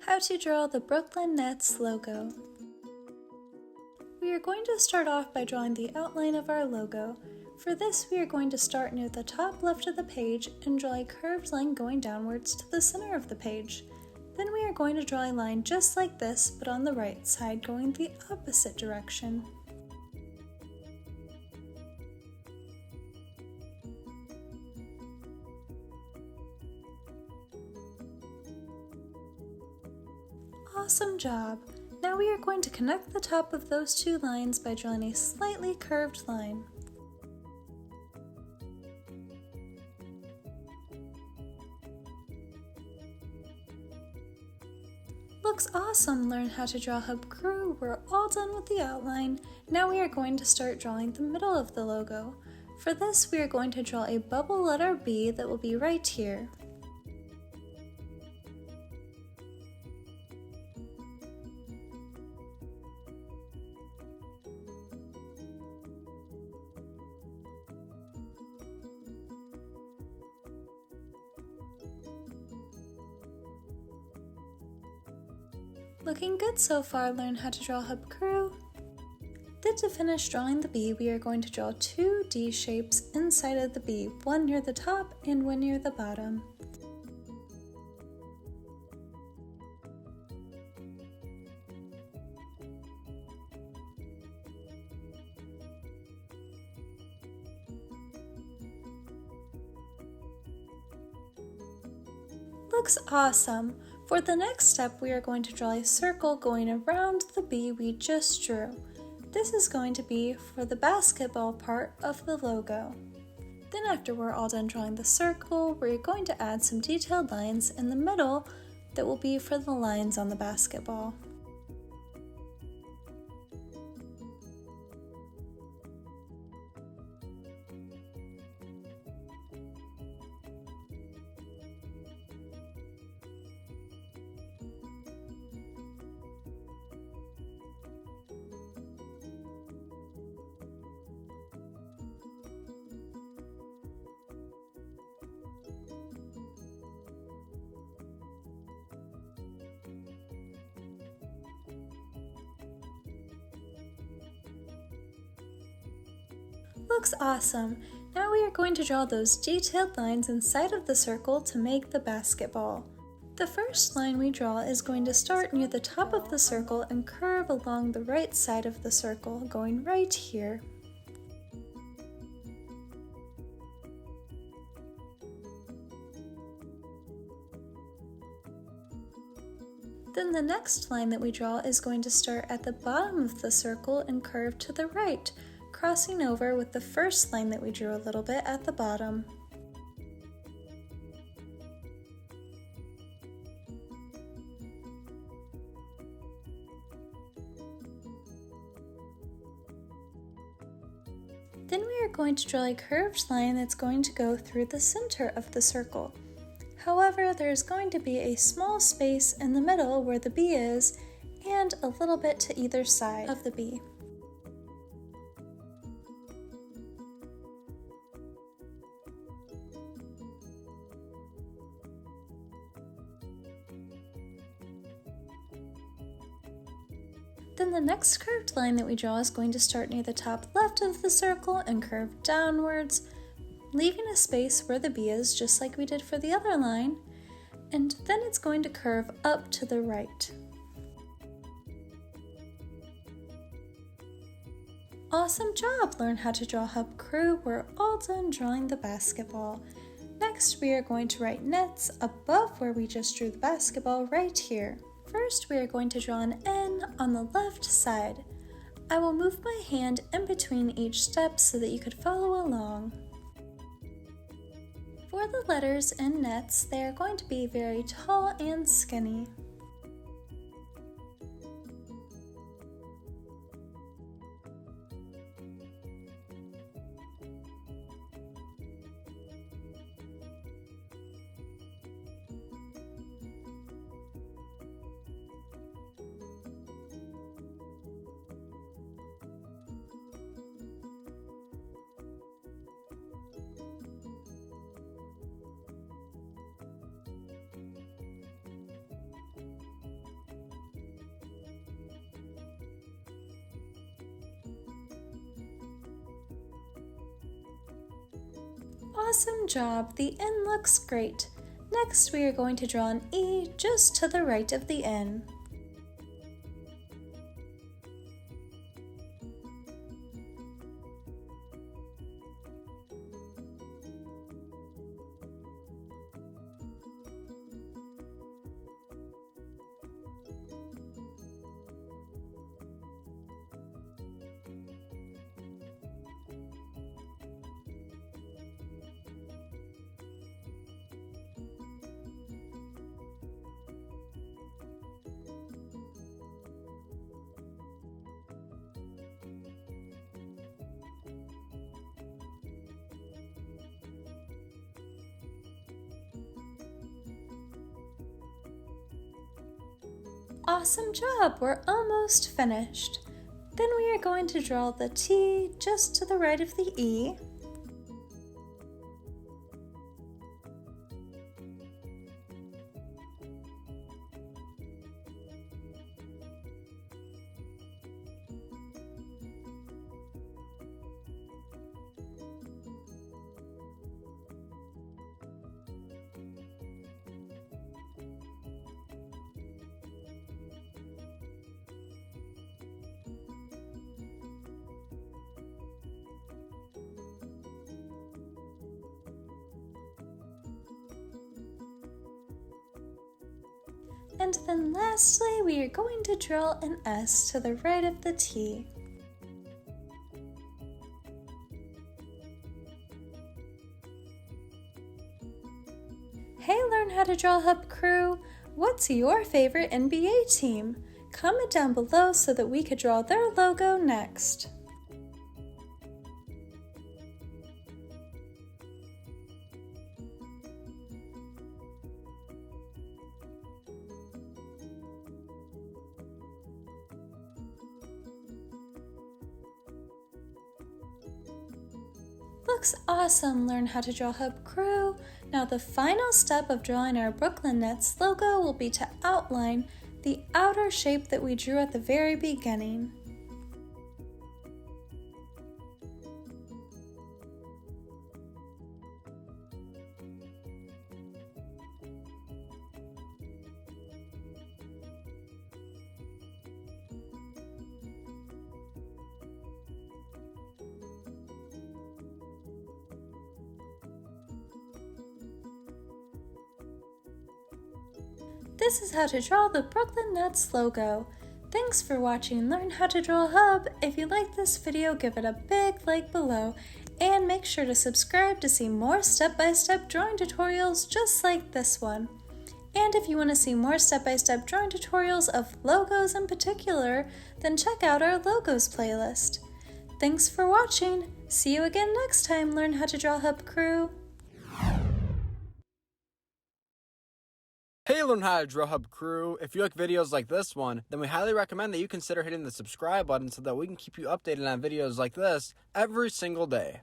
How to draw the Brooklyn Nets logo. We are going to start off by drawing the outline of our logo. For this, we are going to start near the top left of the page and draw a curved line going downwards to the center of the page. Then we are going to draw a line just like this, but on the right side, going the opposite direction. Awesome job! Now we are going to connect the top of those two lines by drawing a slightly curved line. Looks awesome! Learn how to draw Hub Crew. We're all done with the outline. Now we are going to start drawing the middle of the logo. For this, we are going to draw a bubble letter B that will be right here. Looking good so far. Learn how to draw Hub Crew. Then to finish drawing the B, we are going to draw two D shapes inside of the B, one near the top and one near the bottom. Looks awesome! For the next step, we are going to draw a circle going around the B we just drew. This is going to be for the basketball part of the logo. Then after we're all done drawing the circle, we're going to add some detailed lines in the middle that will be for the lines on the basketball. Looks awesome! Now we are going to draw those detailed lines inside of the circle to make the basketball. The first line we draw is going to start near the top of the circle and curve along the right side of the circle, going right here. Then the next line that we draw is going to start at the bottom of the circle and curve to the right, crossing over with the first line that we drew a little bit at the bottom. Then we are going to draw a curved line that's going to go through the center of the circle. However, there is going to be a small space in the middle where the B is, and a little bit to either side of the B. Then the next curved line that we draw is going to start near the top left of the circle and curve downwards, leaving a space where the B is, just like we did for the other line, and then it's going to curve up to the right. Awesome job! Learn how to draw Hub Crew. We're all done drawing the basketball. Next, we are going to write Nets above where we just drew the basketball right here. First, we are going to draw an N on the left side. I will move my hand in between each step so that you could follow along. For the letters in Nets, they are going to be very tall and skinny. Awesome job, the N looks great. Next we are going to draw an E just to the right of the N. Awesome job, we're almost finished. Then we are going to draw the T just to the right of the E. And then lastly, we are going to draw an S to the right of the T. Hey, Learn How to Draw Hub crew! What's your favorite NBA team? Comment down below so that we could draw their logo next. Looks awesome, Learn How to Draw Hub crew! Now the final step of drawing our Brooklyn Nets logo will be to outline the outer shape that we drew at the very beginning. This is how to draw the Brooklyn Nets logo. Thanks for watching Learn How to Draw Hub. If you like this video, give it a big like below and make sure to subscribe to see more step-by-step drawing tutorials just like this one. And if you want to see more step-by-step drawing tutorials of logos in particular, then check out our logos playlist. Thanks for watching. See you again next time, Learn How to Draw Hub crew. Hey Learn How to Draw Hub crew, if you like videos like this one, then we highly recommend that you consider hitting the subscribe button so that we can keep you updated on videos like this every single day.